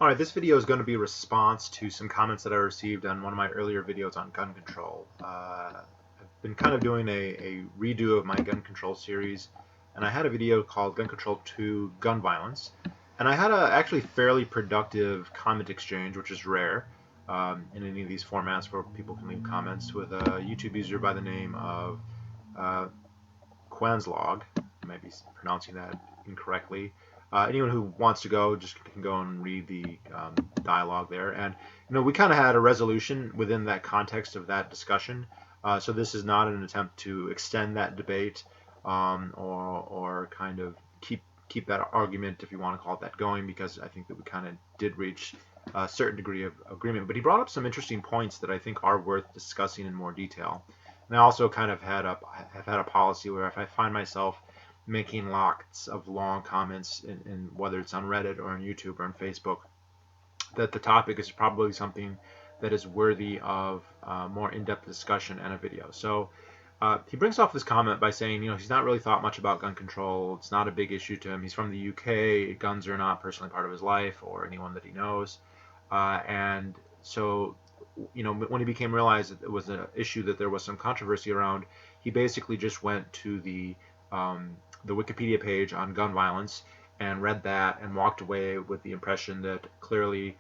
Alright, this video is going to be a response to some comments that I received on one of my earlier videos on gun control. I've been kind of doing a redo of my gun control series, and I had a video called Gun Control to Gun Violence, and I had a actually fairly productive comment exchange, which is rare in any of these formats where people can leave comments, with a YouTube user by the name of uh, Quanslog. I might be pronouncing that incorrectly. Anyone who wants to go just can go and read the dialogue there. And we kind of had a resolution within that context of that discussion. So this is not an attempt to extend that debate or kind of keep that argument, if you want to call it that, going, because I think that we kind of did reach a certain degree of agreement. But he brought up some interesting points that I think are worth discussing in more detail. And I also kind of have had a policy where if I find myself making lots of long comments in whether it's on Reddit or on YouTube or on Facebook, that the topic is probably something that is worthy of more in-depth discussion and a video. So he brings off this comment by saying, he's not really thought much about gun control. It's not a big issue to him. He's from the UK. Guns are not personally part of his life or anyone that he knows. And so, when he became realized that it was an issue that there was some controversy around, he basically just went to the Wikipedia page on gun violence and read that and walked away with the impression that clearly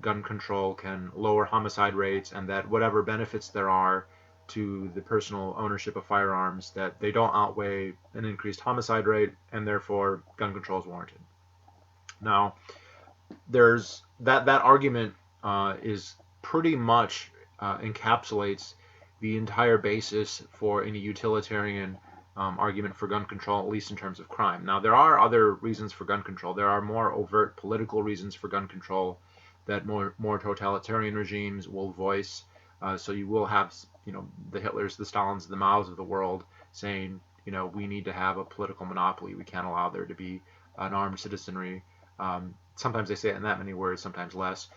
gun control can lower homicide rates, and that whatever benefits there are to the personal ownership of firearms, that they don't outweigh an increased homicide rate, and therefore gun control is warranted. Now, there's that argument is pretty much encapsulates the entire basis for any utilitarian argument for gun control, at least in terms of crime. Now, there are other reasons for gun control. There are more overt political reasons for gun control that more totalitarian regimes will voice. So you will have, the Hitlers, the Stalins, the Maos of the world saying, we need to have a political monopoly. We can't allow there to be an armed citizenry. Sometimes they say it in that many words, sometimes less.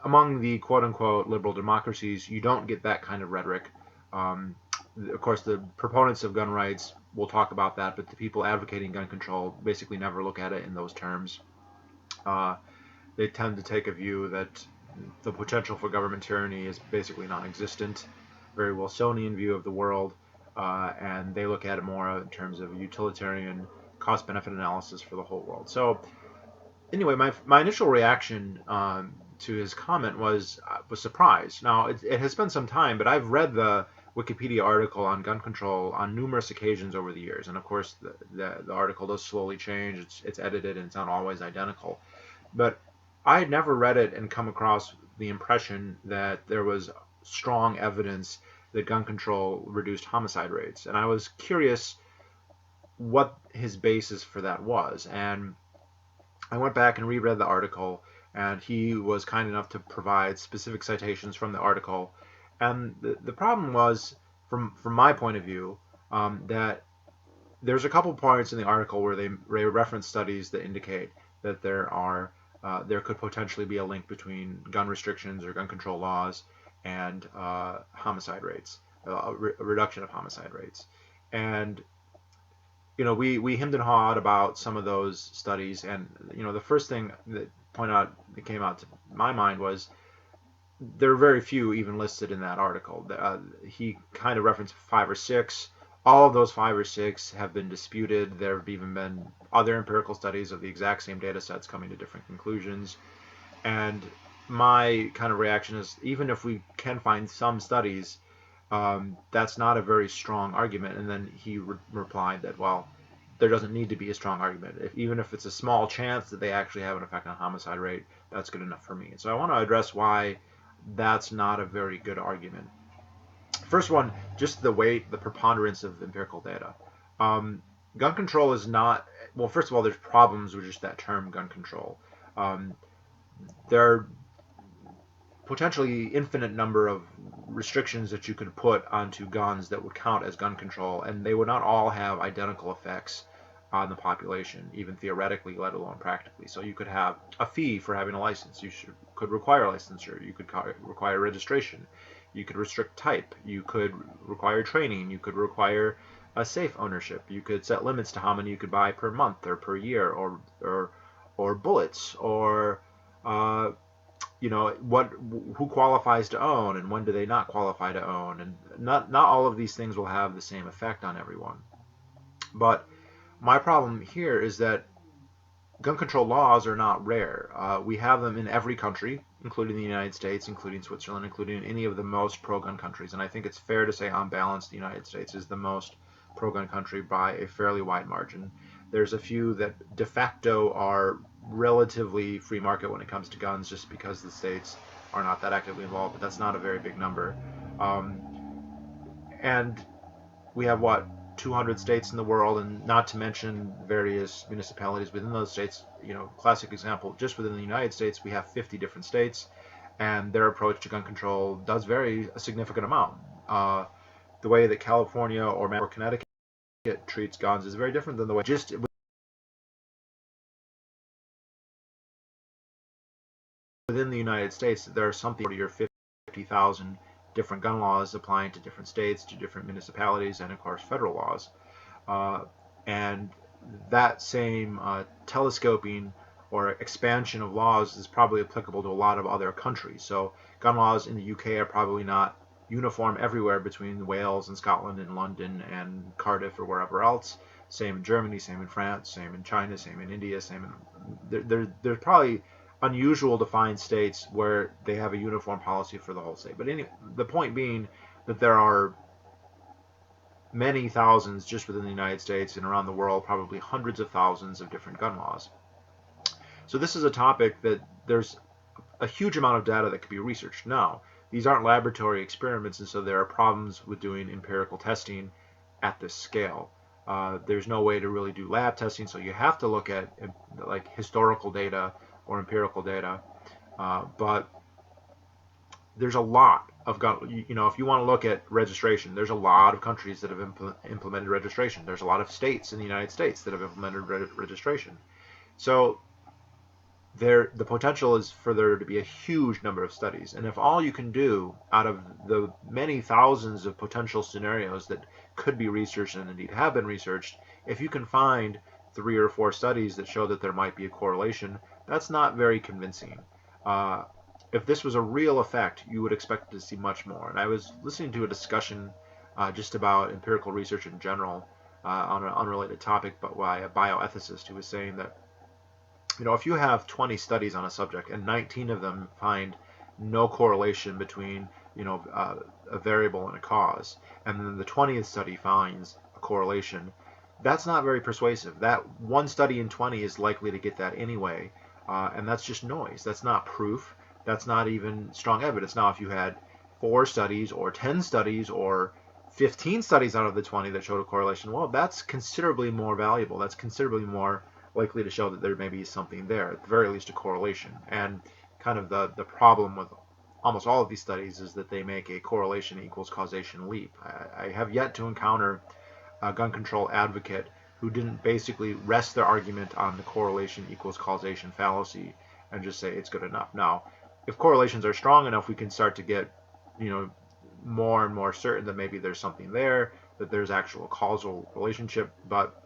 Among the quote-unquote liberal democracies, you don't get that kind of rhetoric. Of course, the proponents of gun rights will talk about that, but the people advocating gun control basically never look at it in those terms. They tend to take a view that the potential for government tyranny is basically non-existent, very Wilsonian view of the world, and they look at it more in terms of a utilitarian cost-benefit analysis for the whole world. So anyway, my initial reaction to his comment was surprise. Now, it has been some time, but I've read the Wikipedia article on gun control on numerous occasions over the years, and of course the article does slowly change. It's edited and it's not always identical, but I had never read it and come across the impression that there was strong evidence that gun control reduced homicide rates, and I was curious what his basis for that was. And I went back and reread the article, and he was kind enough to provide specific citations from the article. And the problem was, from my point of view, that there's a couple points in the article where they reference studies that indicate that there could potentially be a link between gun restrictions or gun control laws and homicide rates, a reduction of homicide rates. And we hemmed and hawed about some of those studies, and the first thing that came out to my mind was there are very few even listed in that article. He kind of referenced 5 or 6. All of those 5 or 6 have been disputed. There have even been other empirical studies of the exact same data sets coming to different conclusions. And my kind of reaction is, even if we can find some studies, that's not a very strong argument. And then he replied that, well, there doesn't need to be a strong argument. Even if it's a small chance that they actually have an effect on homicide rate, that's good enough for me. And so I want to address why that's not a very good argument. First one, just the weight, the preponderance of empirical data. Gun control is not, well, first of all, there's problems with just that term, gun control. There are potentially infinite number of restrictions that you could put onto guns that would count as gun control, and they would not all have identical effects on the population, even theoretically, let alone practically. So you could have a fee for having a license. You could require licensure. You could require registration. You could restrict type. You could require training. You could require a safe ownership. You could set limits to how many you could buy per month or per year, or bullets, or you know, who qualifies to own and when do they not qualify to own, and not all of these things will have the same effect on everyone. But my problem here is that gun control laws are not rare. We have them in every country, including the United States, including Switzerland, including any of the most pro-gun countries. And I think it's fair to say, on balance, the United States is the most pro-gun country by a fairly wide margin. There's a few that de facto are relatively free market when it comes to guns, just because the states are not that actively involved, but that's not a very big number. Um, and we have what, 200 states in the world, and not to mention various municipalities within those states. You know, classic example, just within the United States we have 50 different states, and their approach to gun control does vary a significant amount. The way that California or Connecticut treats guns is very different than the way just within the United States there are something 40 or 50,000 different gun laws applying to different states, to different municipalities, and of course federal laws. And that same telescoping or expansion of laws is probably applicable to a lot of other countries. So gun laws in the UK are probably not uniform everywhere between Wales and Scotland and London and Cardiff or wherever else. Same in Germany, same in France, same in China, same in India, same in there's probably unusual to find states where they have a uniform policy for the whole state. But anyway, the point being that there are many thousands just within the United States and around the world, probably hundreds of thousands of different gun laws. So this is a topic that there's a huge amount of data that could be researched. Now, these aren't laboratory experiments, and so there are problems with doing empirical testing at this scale. There's no way to really do lab testing, so you have to look at like historical data or empirical data. But there's a lot of gun, you know, if you want to look at registration, there's a lot of countries that have implemented registration. There's a lot of states in the United States that have implemented registration. So the potential is for there to be a huge number of studies. And if all you can do out of the many thousands of potential scenarios that could be researched and indeed have been researched, if you can find 3 or 4 studies that show that there might be a correlation, that's not very convincing. If this was a real effect, you would expect to see much more. And I was listening to a discussion just about empirical research in general on an unrelated topic, but by a bioethicist who was saying that, you know, if you have 20 studies on a subject and 19 of them find no correlation between, you know, a variable and a cause, and then the 20th study finds a correlation, that's not very persuasive. That one study in 20 is likely to get that anyway, and that's just noise. That's not proof. That's not even strong evidence. Now, if you had 4 studies or 10 studies or 15 studies out of the 20 that showed a correlation, well, that's considerably more valuable. That's considerably more likely to show that there may be something there, at the very least a correlation. And kind of the problem with almost all of these studies is that they make a correlation equals causation leap. I have yet to encounter a gun control advocate who didn't basically rest their argument on the correlation equals causation fallacy and just say it's good enough. Now, if correlations are strong enough, we can start to get, you know, more and more certain that maybe there's something there, that there's actual causal relationship. But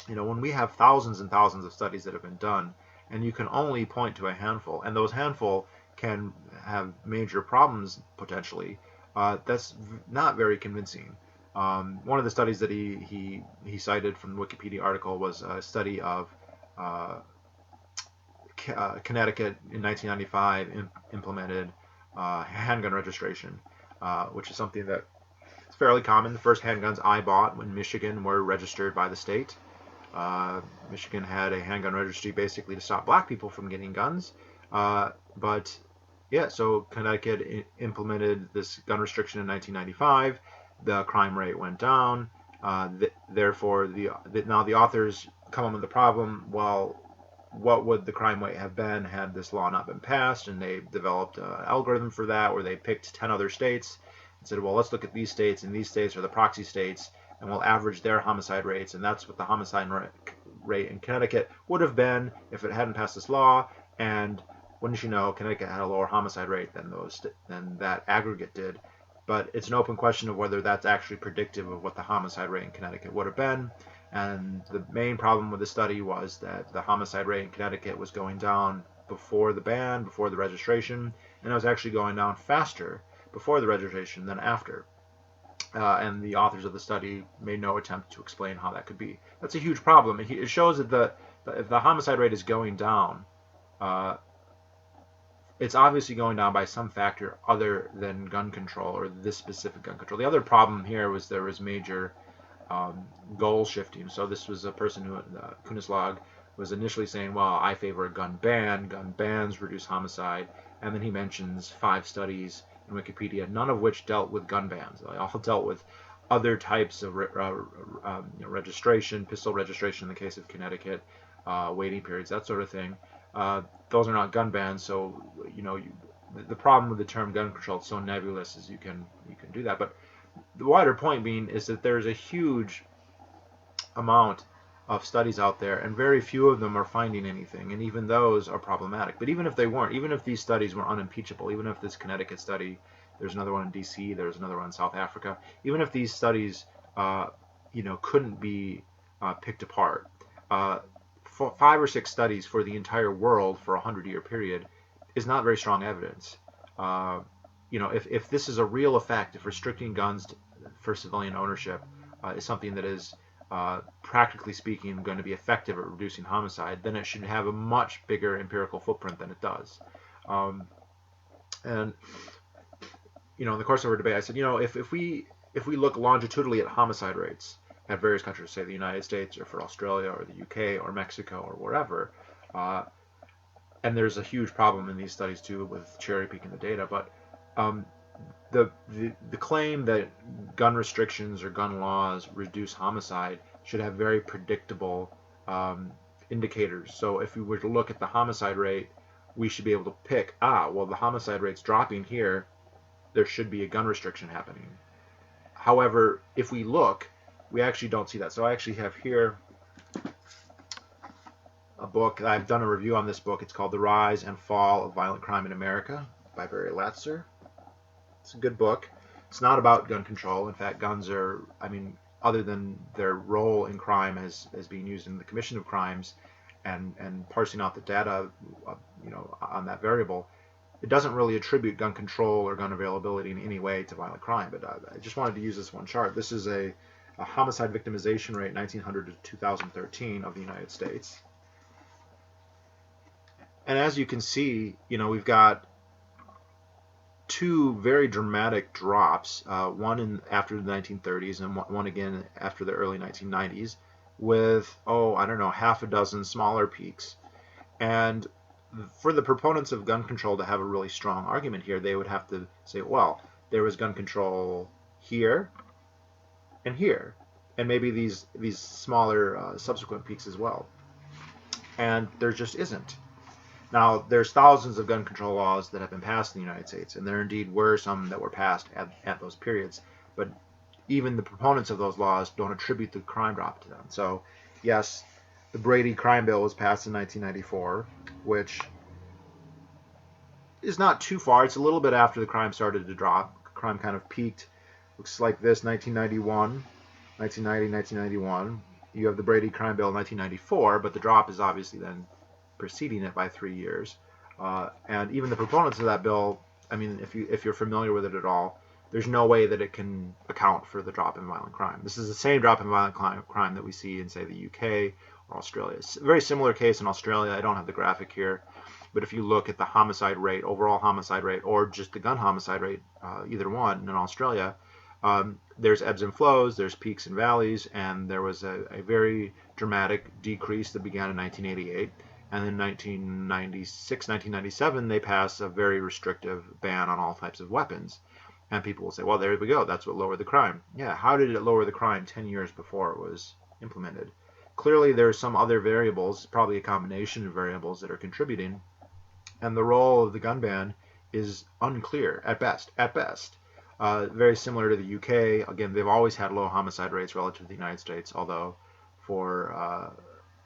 you know, when we have thousands and thousands of studies that have been done, and you can only point to a handful, and those handful can have major problems potentially, that's not very convincing. One of the studies that he cited from the Wikipedia article was a study of Connecticut in 1995 implemented handgun registration, which is something that is fairly common. The first handguns I bought in Michigan were registered by the state. Michigan had a handgun registry basically to stop black people from getting guns. But yeah, so Connecticut implemented this gun restriction in 1995. The crime rate went down. Therefore, now the authors come up with the problem. Well, what would the crime rate have been had this law not been passed? And they developed an algorithm for that, where they picked 10 other states and said, well, let's look at these states, and these states are the proxy states, and we'll average their homicide rates, and that's what the homicide rate in Connecticut would have been if it hadn't passed this law. And wouldn't you know, Connecticut had a lower homicide rate than that aggregate did. But it's an open question of whether that's actually predictive of what the homicide rate in Connecticut would have been. And the main problem with the study was that the homicide rate in Connecticut was going down before the ban, before the registration, and it was actually going down faster before the registration than after. And the authors of the study made no attempt to explain how that could be. That's a huge problem. It shows that if the homicide rate is going down, it's obviously going down by some factor other than gun control or this specific gun control. The other problem here was there was major goal shifting. So this was a person who, Kunislag, was initially saying, well, I favor a gun ban. Gun bans reduce homicide. And then he mentions 5 studies in Wikipedia, none of which dealt with gun bans. They all dealt with other types of registration, pistol registration in the case of Connecticut, waiting periods, that sort of thing. Those are not gun bans, so the problem with the term gun control, it's so nebulous, is you can do that. But the wider point being is that there's a huge amount of studies out there, and very few of them are finding anything, and even those are problematic. But even if they weren't, even if these studies were unimpeachable, even if this Connecticut study, there's another one in DC, there's another one in South Africa, even if these studies couldn't be picked apart, 5 or 6 studies for the entire world for a 100-year period is not very strong evidence. If this is a real effect, if restricting guns for civilian ownership is something that is practically speaking going to be effective at reducing homicide, then it should have a much bigger empirical footprint than it does. And in the course of our debate, I said, if we look longitudinally at homicide rates at various countries, say the United States or for Australia or the UK or Mexico or wherever, and there's a huge problem in these studies too with cherry picking the data, but the claim that gun restrictions or gun laws reduce homicide should have very predictable indicators. So if we were to look at the homicide rate, we should be able to pick, well, the homicide rate's dropping here, there should be a gun restriction happening. However, if we look, we actually don't see that. So I actually have here a book. I've done a review on this book. It's called The Rise and Fall of Violent Crime in America by Barry Latzer. It's a good book. It's not about gun control. In fact, guns are, other than their role in crime as being used in the commission of crimes and parsing out the data, on that variable, it doesn't really attribute gun control or gun availability in any way to violent crime. But I just wanted to use this one chart. This is a homicide victimization rate 1900 to 2013 of the United States. And as you can see, we've got 2 very dramatic drops, one after the 1930s and one again after the early 1990s, with, half a dozen smaller peaks. And for the proponents of gun control to have a really strong argument here, they would have to say, well, there was gun control here and here, and maybe these smaller subsequent peaks as well. And there just isn't. Now, there's thousands of gun control laws that have been passed in the United States, and there indeed were some that were passed at those periods, but even the proponents of those laws don't attribute the crime drop to them. So, yes, the Brady crime bill was passed in 1994, which is not too far. It's a little bit after the crime started to drop. Crime kind of peaked. Looks like this, 1991, 1990, 1991. You have the Brady crime bill in 1994, but the drop is obviously then preceding it by 3 years. And even the proponents of that bill, if you're familiar with it at all, there's no way that it can account for the drop in violent crime. This is the same drop in violent crime that we see in, say, the UK or Australia. It's a very similar case in Australia. I don't have the graphic here, but if you look at the homicide rate, overall homicide rate, or just the gun homicide rate, either one in Australia, there's ebbs and flows, there's peaks and valleys, and there was a very dramatic decrease that began in 1988. And in 1996, 1997, they passed a very restrictive ban on all types of weapons. And people will say, well, there we go, that's what lowered the crime. Yeah, how did it lower the crime 10 years before it was implemented? Clearly, there are some other variables, probably a combination of variables that are contributing, and the role of the gun ban is unclear at best. Very similar to the UK. Again, they've always had low homicide rates relative to the United States, although for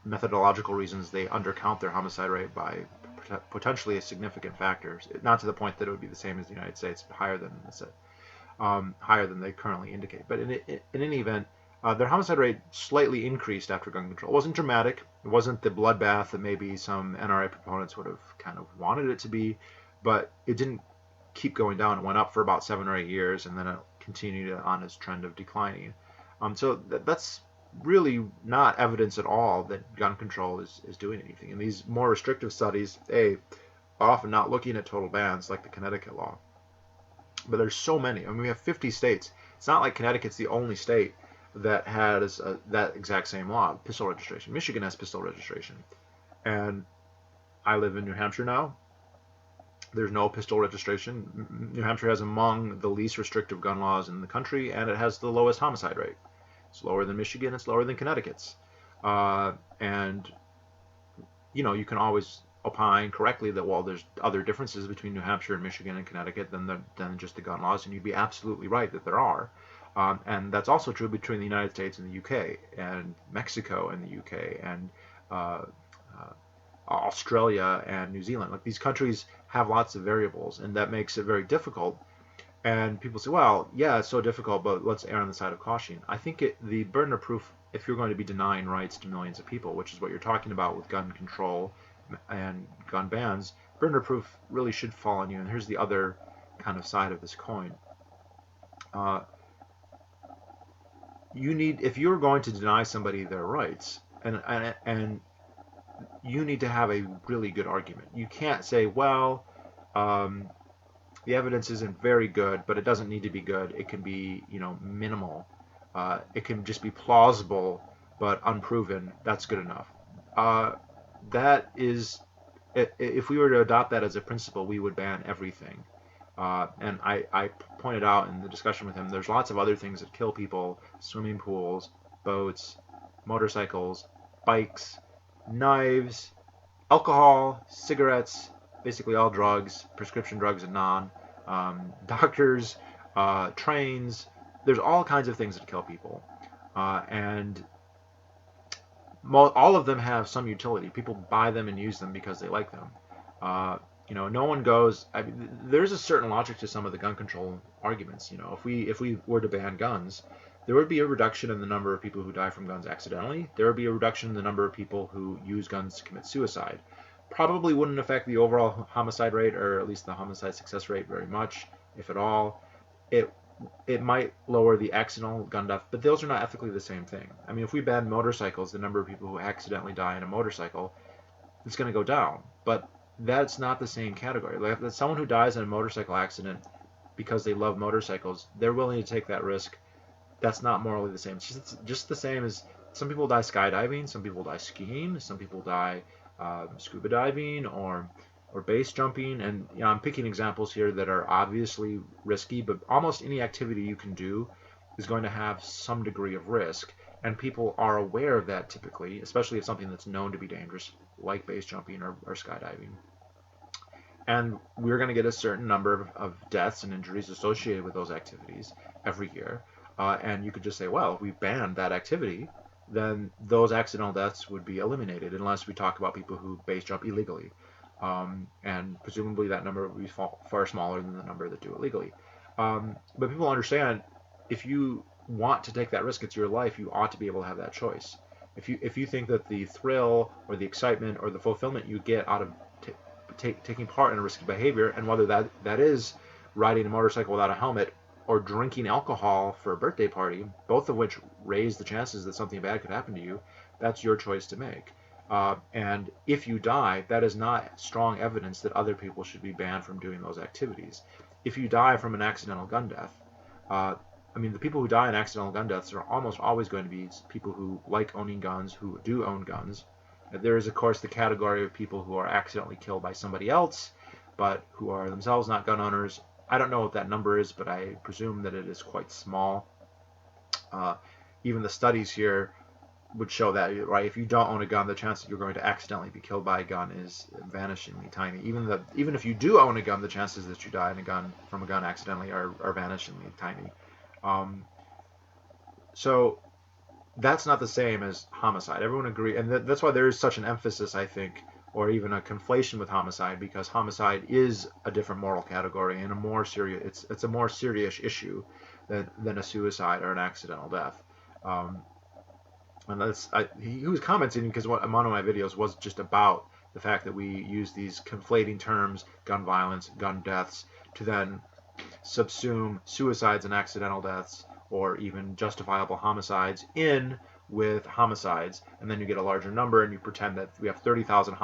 methodological reasons, they undercount their homicide rate by potentially a significant factor, not to the point that it would be the same as the United States, but higher than they currently indicate. But in any event, their homicide rate slightly increased after gun control. It wasn't dramatic. It wasn't the bloodbath that maybe some NRA proponents would have kind of wanted it to be, but it didn't keep going down. It went up for about 7 or 8 years, and then it continued on its trend of declining. So that's really not evidence at all that gun control is doing anything. And these more restrictive studies, are often not looking at total bans like the Connecticut law. But there's so many. I mean, we have 50 states. It's not like Connecticut's the only state that has that exact same law, pistol registration. Michigan has pistol registration. And I live in New Hampshire now. There's no pistol registration. New Hampshire has among the least restrictive gun laws in the country, and it has the lowest homicide rate. It's lower than Michigan. It's lower than Connecticut's. And, you can always opine correctly that, well, there's other differences between New Hampshire and Michigan and Connecticut than just the gun laws, and you'd be absolutely right that there are. And that's also true between the United States and the UK, and Mexico and the UK, and Australia and New Zealand. Like, these countries have lots of variables, and that makes it very difficult. And people say, well, yeah, it's so difficult, but let's err on the side of caution. I think the burden of proof, if you're going to be denying rights to millions of people, which is what you're talking about with gun control and gun bans, burden of proof really should fall on you. And here's the other kind of side of this coin. If you're going to deny somebody their rights, and you need to have a really good argument. You can't say, well, the evidence isn't very good, but it doesn't need to be good. It can be, minimal. It can just be plausible, but unproven. That's good enough. That is, if we were to adopt that as a principle, we would ban everything. And I pointed out in the discussion with him, there's lots of other things that kill people: swimming pools, boats, motorcycles, bikes, knives, alcohol, cigarettes, basically all drugs, prescription drugs and non, doctors, trains. There's all kinds of things that kill people, and all of them have some utility. People buy them and use them because they like them. No one goes. There's a certain logic to some of the gun control arguments. If we were to ban guns, there would be a reduction in the number of people who die from guns accidentally. There would be a reduction in the number of people who use guns to commit suicide. Probably wouldn't affect the overall homicide rate, or at least the homicide success rate, very much, if at all. It might lower the accidental gun death, but those are not ethically the same thing. I mean, if we ban motorcycles, the number of people who accidentally die in a motorcycle, it's going to go down. But that's not the same category. Like, someone who dies in a motorcycle accident because they love motorcycles, they're willing to take that risk. That's not morally the same. It's just the same as some people die skydiving, some people die skiing, some people die scuba diving or base jumping. And I'm picking examples here that are obviously risky, but almost any activity you can do is going to have some degree of risk. And people are aware of that typically, especially if something that's known to be dangerous, like base jumping or skydiving. And we're going to get a certain number of deaths and injuries associated with those activities every year. And you could just say, well, if we banned that activity, then those accidental deaths would be eliminated, unless we talk about people who base jump illegally. And presumably that number would be far smaller than the number that do it legally. But people understand, if you want to take that risk, it's your life, you ought to be able to have that choice. If you think that the thrill or the excitement or the fulfillment you get out of taking part in a risky behavior, and whether that is riding a motorcycle without a helmet or drinking alcohol for a birthday party, both of which raise the chances that something bad could happen to you, that's your choice to make. And if you die, that is not strong evidence that other people should be banned from doing those activities. If you die from an accidental gun death, the people who die in accidental gun deaths are almost always going to be people who like owning guns, who do own guns. There is, of course, the category of people who are accidentally killed by somebody else, but who are themselves not gun owners. I don't know what that number is, but I presume that it is quite small. Even the studies here would show that, right? If you don't own a gun, the chance that you're going to accidentally be killed by a gun is vanishingly tiny. Even if you do own a gun, the chances that you die from a gun accidentally are vanishingly tiny. So that's not the same as homicide. Everyone agree, and that's why there is such an emphasis, I think, or even a conflation with homicide, because homicide is a different moral category and a more serious. It's a more serious issue than a suicide or an accidental death. And he was commenting because one of my videos was just about the fact that we use these conflating terms, gun violence, gun deaths, to then subsume suicides and accidental deaths, or even justifiable homicides, in with homicides, and then you get a larger number and you pretend that we have 30,000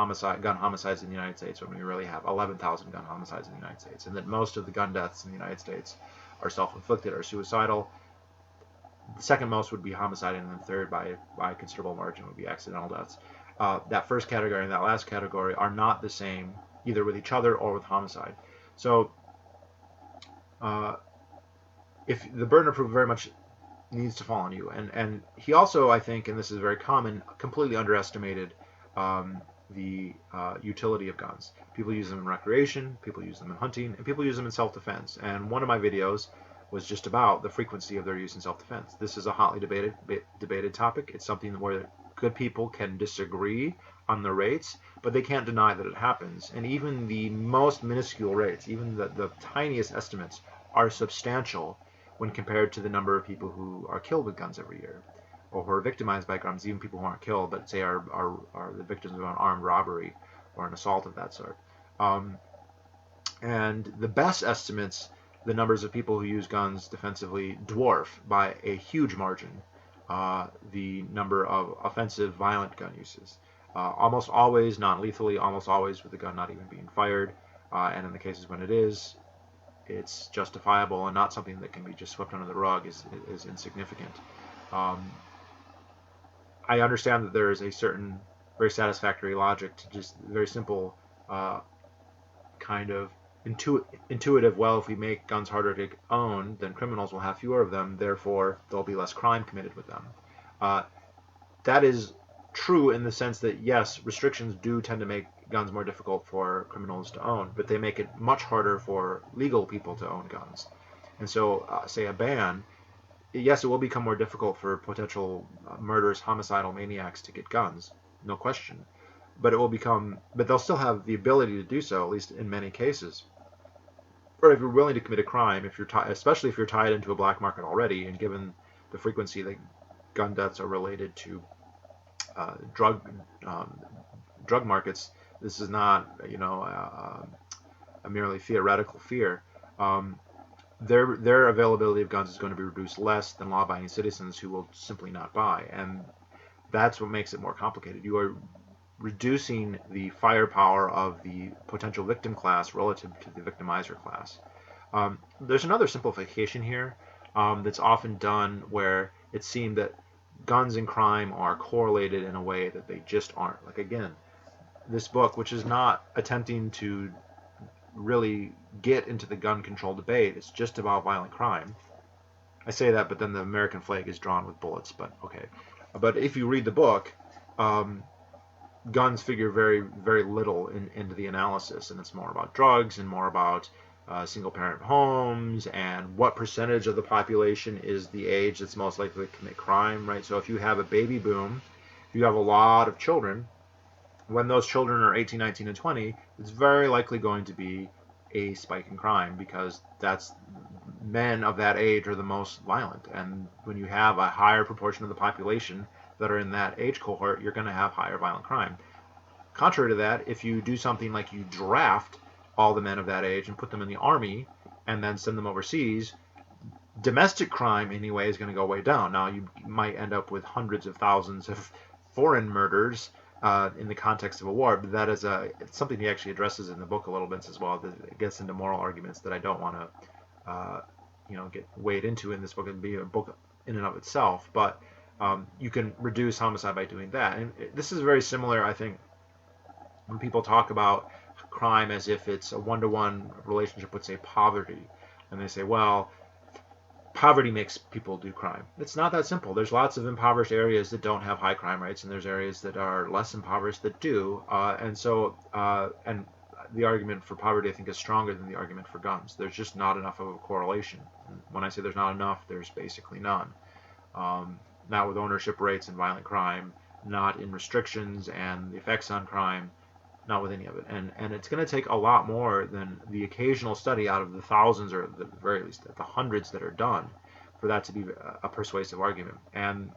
gun homicides in the United States when we really have 11,000 gun homicides in the United States, and that most of the gun deaths in the United States are self-inflicted or suicidal. The second most would be homicide, and then third by a considerable margin would be accidental deaths. That first category and that last category are not the same either with each other or with homicide. So if the burden of proof very much needs to fall on you, and he also, I think, and this is very common, completely underestimated the utility of guns. People use them in recreation, people use them in hunting, and people use them in self-defense. And one of my videos was just about the frequency of their use in self-defense. This is a hotly debated topic. It's something where good people can disagree on the rates, but they can't deny that it happens. And even the most minuscule rates, even the tiniest estimates, are substantial when compared to the number of people who are killed with guns every year, or who are victimized by guns, even people who aren't killed, but say are the victims of an armed robbery or an assault of that sort. And the best estimates, the numbers of people who use guns defensively, dwarf by a huge margin the number of offensive, violent gun uses. Almost always non-lethally, almost always with the gun not even being fired, and in the cases when it is, it's justifiable and not something that can be just swept under the rug is insignificant. I understand that there is a certain very satisfactory logic to just very simple kind of intuitive, well, if we make guns harder to own, then criminals will have fewer of them, therefore there'll be less crime committed with them. That is true in the sense that, yes, restrictions do tend to make guns more difficult for criminals to own, but they make it much harder for legal people to own guns. And so, say a ban, yes, it will become more difficult for potential murderers, homicidal maniacs to get guns, no question. But they'll still have the ability to do so, at least in many cases. Or if you're willing to commit a crime, especially if you're tied into a black market already, and given the frequency that gun deaths are related to drug markets, this is not, a merely theoretical fear. Their availability of guns is going to be reduced less than law-abiding citizens who will simply not buy, and that's what makes it more complicated. You are reducing the firepower of the potential victim class relative to the victimizer class. There's another simplification here that's often done where it seemed that guns and crime are correlated in a way that they just aren't. Like, again, this book, which is not attempting to really get into the gun control debate, it's just about violent crime. I say that, but then the American flag is drawn with bullets, but okay. But if you read the book, guns figure very, very little into the analysis, and it's more about drugs and more about single-parent homes and what percentage of the population is the age that's most likely to commit crime, right? So if you have a baby boom, if you have a lot of children, when those children are 18, 19, and 20, it's very likely going to be a spike in crime because men of that age are the most violent. And when you have a higher proportion of the population that are in that age cohort, you're going to have higher violent crime. Contrary to that, if you do something like you draft all the men of that age and put them in the army and then send them overseas, domestic crime anyway is going to go way down. Now, you might end up with hundreds of thousands of foreign murders in the context of a war, but that is it's something he actually addresses in the book a little bit as well. It gets into moral arguments that I don't want to get weighed into in this book and be a book in and of itself, but you can reduce homicide by doing that. And this is very similar, I think, when people talk about crime as if it's a one-to-one relationship with, say, poverty, and they say, well, poverty makes people do crime. It's not that simple. There's lots of impoverished areas that don't have high crime rates, and there's areas that are less impoverished that do. And the argument for poverty, I think, is stronger than the argument for guns. There's just not enough of a correlation. When I say there's not enough, there's basically none. Not with ownership rates and violent crime, not in restrictions and the effects on crime, not with any of it. And it's going to take a lot more than the occasional study out of the thousands, or at the very least the hundreds that are done, for that to be a persuasive argument. And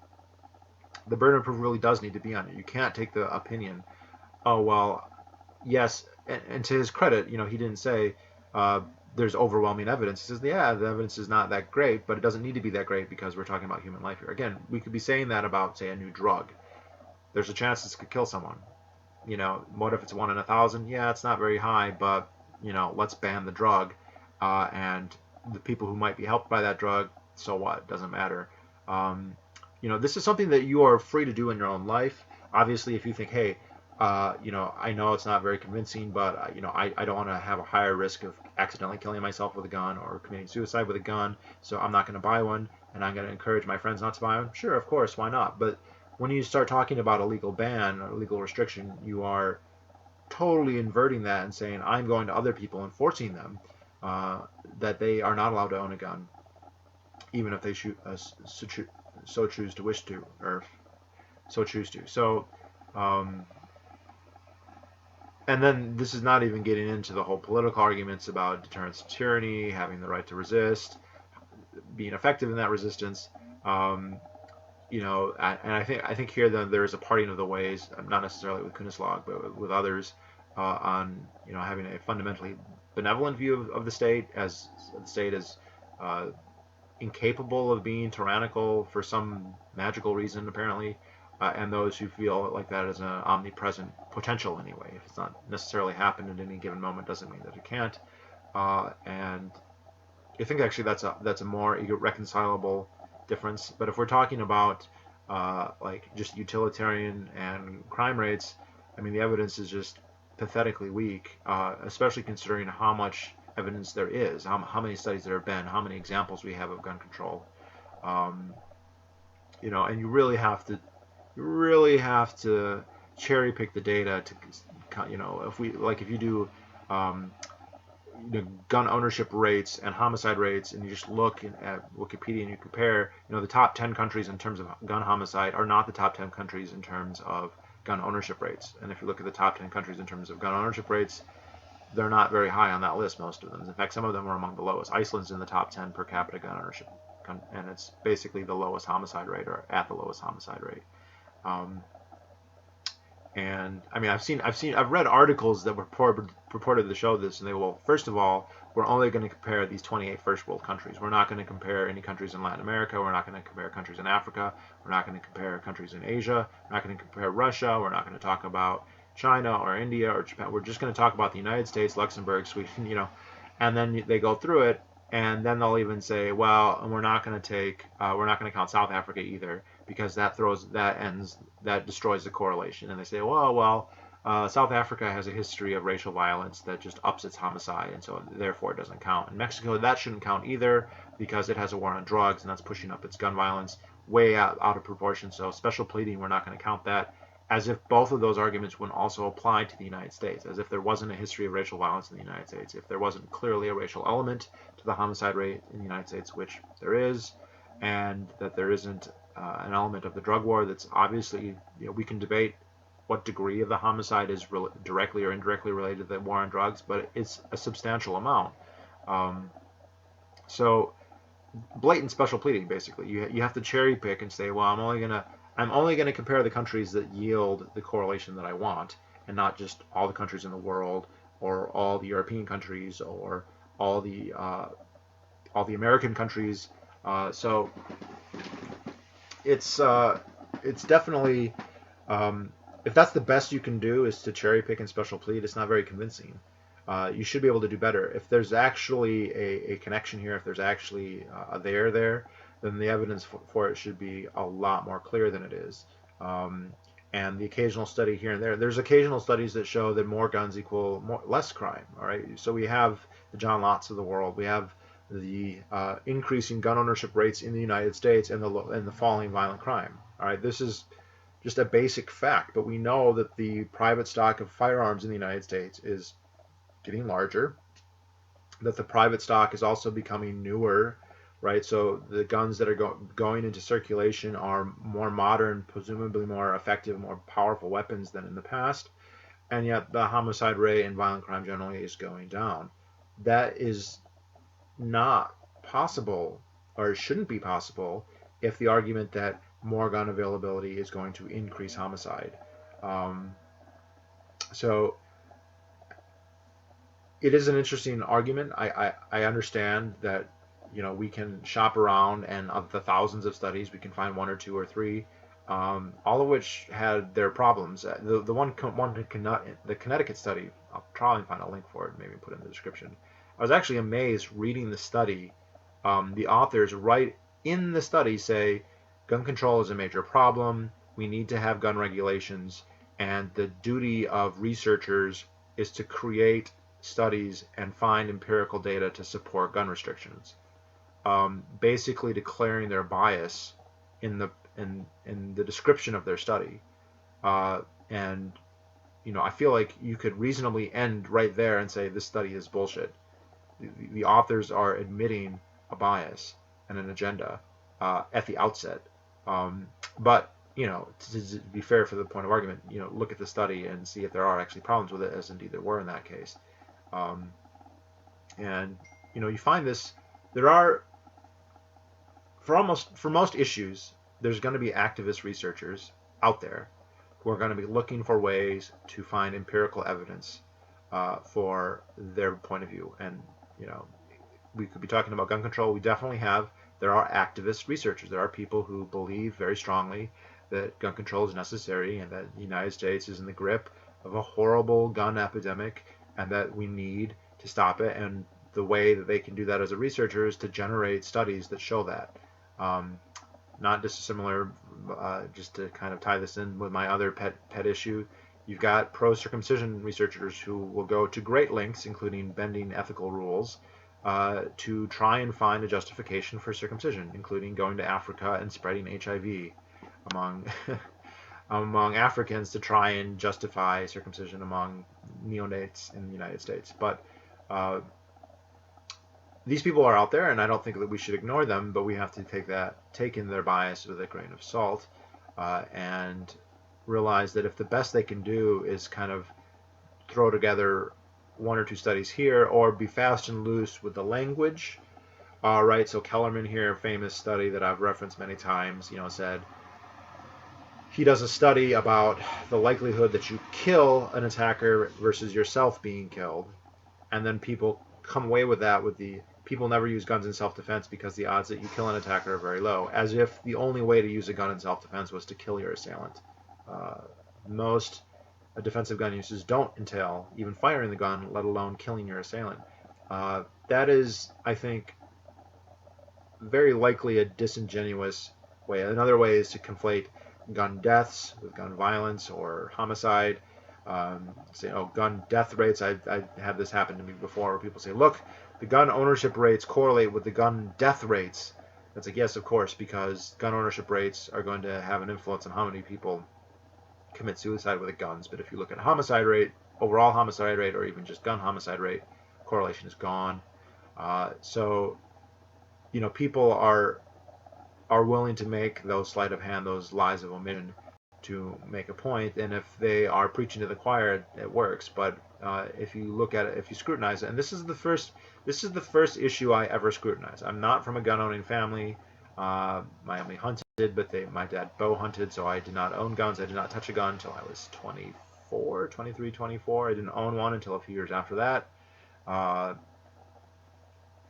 the burden of proof really does need to be on you. You can't take the opinion, oh well, yes, and to his credit, he didn't say there's overwhelming evidence. He says, yeah, the evidence is not that great, but it doesn't need to be that great because we're talking about human life here. Again, we could be saying that about, say, a new drug. There's a chance this could kill someone. What if it's 1 in 1,000? Yeah, it's not very high, but let's ban the drug, and the people who might be helped by that drug, so what? It doesn't matter. This is something that you are free to do in your own life. Obviously, if you think, hey, I know it's not very convincing, but I don't want to have a higher risk of accidentally killing myself with a gun or committing suicide with a gun, so I'm not going to buy one, and I'm going to encourage my friends not to buy one. Sure, of course, why not? But when you start talking about a legal ban or legal restriction, you are totally inverting that and saying, I'm going to other people and forcing them that they are not allowed to own a gun, even if they so choose to wish to, or so choose to. So, and then this is not even getting into the whole political arguments about deterrence of tyranny, having the right to resist, being effective in that resistance. And I think here then there is a parting of the ways, not necessarily with Kuneslag, but with others, on having a fundamentally benevolent view of the state, as the state is incapable of being tyrannical for some magical reason apparently, and those who feel like that is an omnipresent potential anyway. If it's not necessarily happened at any given moment, doesn't mean that it can't. And I think actually that's a more irreconcilable difference. But if we're talking about like just utilitarian and crime rates, I mean the evidence is just pathetically weak, especially considering how much evidence there is, how many studies there have been, how many examples we have of gun control. And you really have to cherry pick the data to, if you do gun ownership rates and homicide rates, and you just look at Wikipedia and you compare, the top 10 countries in terms of gun homicide are not the top 10 countries in terms of gun ownership rates. And if you look at the top 10 countries in terms of gun ownership rates, they're not very high on that list, most of them. In fact, some of them are among the lowest. Iceland's in the top 10 per capita gun ownership, and it's basically the lowest homicide rate, or at the lowest homicide rate. And I mean, I've read articles that were purported to show this, and they will, first of all, we're only going to compare these 28 first world countries. We're not going to compare any countries in Latin America. We're not going to compare countries in Africa. We're not going to compare countries in Asia. We're not going to compare Russia. We're not going to talk about China or India or Japan. We're just going to talk about the United States, Luxembourg, Sweden, and then they go through it, and then they'll even say, well, and we're not going to count South Africa either, because that destroys the correlation. And they say, well, South Africa has a history of racial violence that just ups its homicide, and so therefore it doesn't count. In Mexico, that shouldn't count either, because it has a war on drugs, and that's pushing up its gun violence way out of proportion. So special pleading, we're not going to count that. As if both of those arguments wouldn't also apply to the United States, as if there wasn't a history of racial violence in the United States, if there wasn't clearly a racial element to the homicide rate in the United States, which there is, and that there isn't an element of the drug war that's obviously, we can debate what degree of the homicide is directly or indirectly related to the war on drugs, but it's a substantial amount. So blatant special pleading, basically. You have to cherry pick and say, well, I'm only gonna compare the countries that yield the correlation that I want, and not just all the countries in the world, or all the European countries, or all the American countries. So it's definitely, if that's the best you can do is to cherry pick and special plead, it's not very convincing. You should be able to do better. If there's actually a connection here, if there's actually a there, then the evidence for it should be a lot more clear than it is. And the occasional study here and there's occasional studies that show that more guns equal less crime. All right, so we have the John Lotts of the world. We have the increasing gun ownership rates in the United States, and the falling violent crime. All right, this is just a basic fact, but we know that the private stock of firearms in the United States is getting larger, that the private stock is also becoming newer, right? So the guns that are going into circulation are more modern, presumably more effective, more powerful weapons than in the past, and yet the homicide rate and violent crime generally is going down. That is not possible or shouldn't be possible if the argument that more gun availability is going to increase homicide. Um, so it is an interesting argument. I understand that we can shop around, and of the thousands of studies we can find one or two or three, all of which had their problems. The Connecticut study, I'll try and find a link for it, maybe put it in the description. I was actually amazed reading the study. The authors right in the study say gun control is a major problem. We need to have gun regulations, and the duty of researchers is to create studies and find empirical data to support gun restrictions. Basically declaring their bias in the description of their study. And I feel like you could reasonably end right there and say this study is bullshit. The authors are admitting a bias and an agenda at the outset. But to be fair for the point of argument, look at the study and see if there are actually problems with it, as indeed there were in that case. Um, and you find this. There are for most issues, there's going to be activist researchers out there who are going to be looking for ways to find empirical evidence for their point of view. And we could be talking about gun control. We definitely have. There are activist researchers. There are people who believe very strongly that gun control is necessary and that the United States is in the grip of a horrible gun epidemic and that we need to stop it. And the way that they can do that as a researcher is to generate studies that show that. Not dissimilar, just to kind of tie this in with my other pet issue, you've got pro-circumcision researchers who will go to great lengths, including bending ethical rules, to try and find a justification for circumcision, including going to Africa and spreading HIV among among Africans to try and justify circumcision among neonates in the United States. But these people are out there, and I don't think that we should ignore them, but we have to take in their bias with a grain of salt, and realize that if the best they can do is kind of throw together one or two studies here, or be fast and loose with the language, right? So Kellerman here, a famous study that I've referenced many times, said he does a study about the likelihood that you kill an attacker versus yourself being killed, and then people come away with that with the people never use guns in self-defense because the odds that you kill an attacker are very low, as if the only way to use a gun in self-defense was to kill your assailant. Most defensive gun uses don't entail even firing the gun, let alone killing your assailant. That is, I think, very likely a disingenuous way. Another way is to conflate gun deaths with gun violence or homicide. Say, gun death rates. I had this happen to me before, where people say, look, the gun ownership rates correlate with the gun death rates. That's like, yes, of course, because gun ownership rates are going to have an influence on how many people commit suicide with the guns. But if you look at homicide rate, overall homicide rate, or even just gun homicide rate, correlation is gone. So people are willing to make those sleight of hand, those lies of omission, to make a point, and if they are preaching to the choir, it works. But if you look at it, if you scrutinize it, and this is the first issue I ever scrutinized. I'm not from a gun-owning family. My family hunted, but my dad bow hunted, so I did not own guns. I did not touch a gun until I was 23, 24. I didn't own one until a few years after that.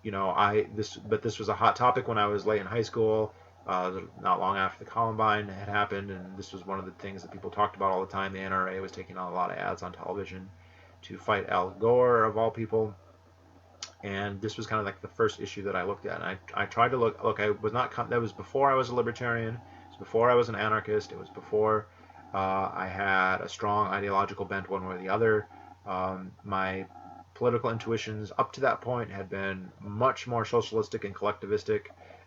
This was a hot topic when I was late in high school. Not long after the Columbine had happened, and this was one of the things that people talked about all the time. The NRA was taking on a lot of ads on television to fight Al Gore, of all people. And this was kind of like the first issue that I looked at. And I tried to look. I was not. That was before I was a libertarian. It was before I was an anarchist. It was before I had a strong ideological bent one way or the other. My political intuitions up to that point had been much more socialistic and collectivistic.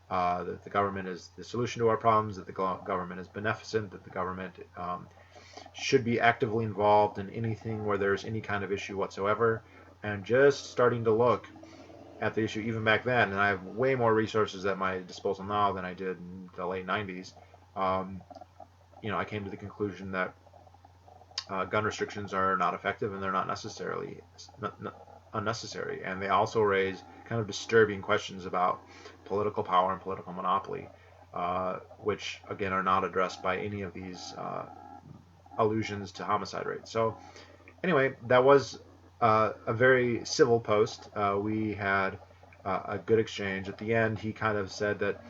That the government is the solution to our problems, that the government is beneficent, that the government should be actively involved in anything where there's any kind of issue whatsoever. And just starting to look at the issue even back then, and I have way more resources at my disposal now than I did in the late 90s, I came to the conclusion that gun restrictions are not effective, and they're not necessarily unnecessary, and they also raise kind of disturbing questions about political power and political monopoly, which again are not addressed by any of these allusions to homicide rates. So anyway, that was a very civil post. We had a good exchange. At the end, he kind of said that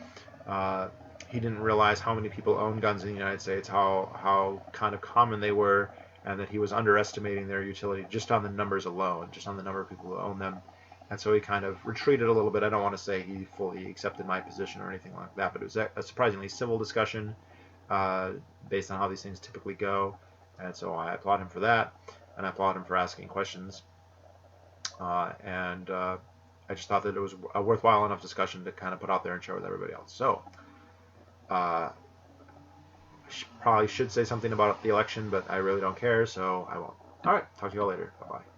he didn't realize how many people own guns in the United States, how kind of common they were, and that he was underestimating their utility just on the numbers alone, just on the number of people who own them. And so he kind of retreated a little bit. I don't want to say he fully accepted my position or anything like that, but it was a surprisingly civil discussion based on how these things typically go. And so I applaud him for that, and I applaud him for asking questions. And I just thought that it was a worthwhile enough discussion to kind of put out there and share with everybody else. So probably should say something about the election, but I really don't care, so I won't. All right, talk to you all later. Bye-bye.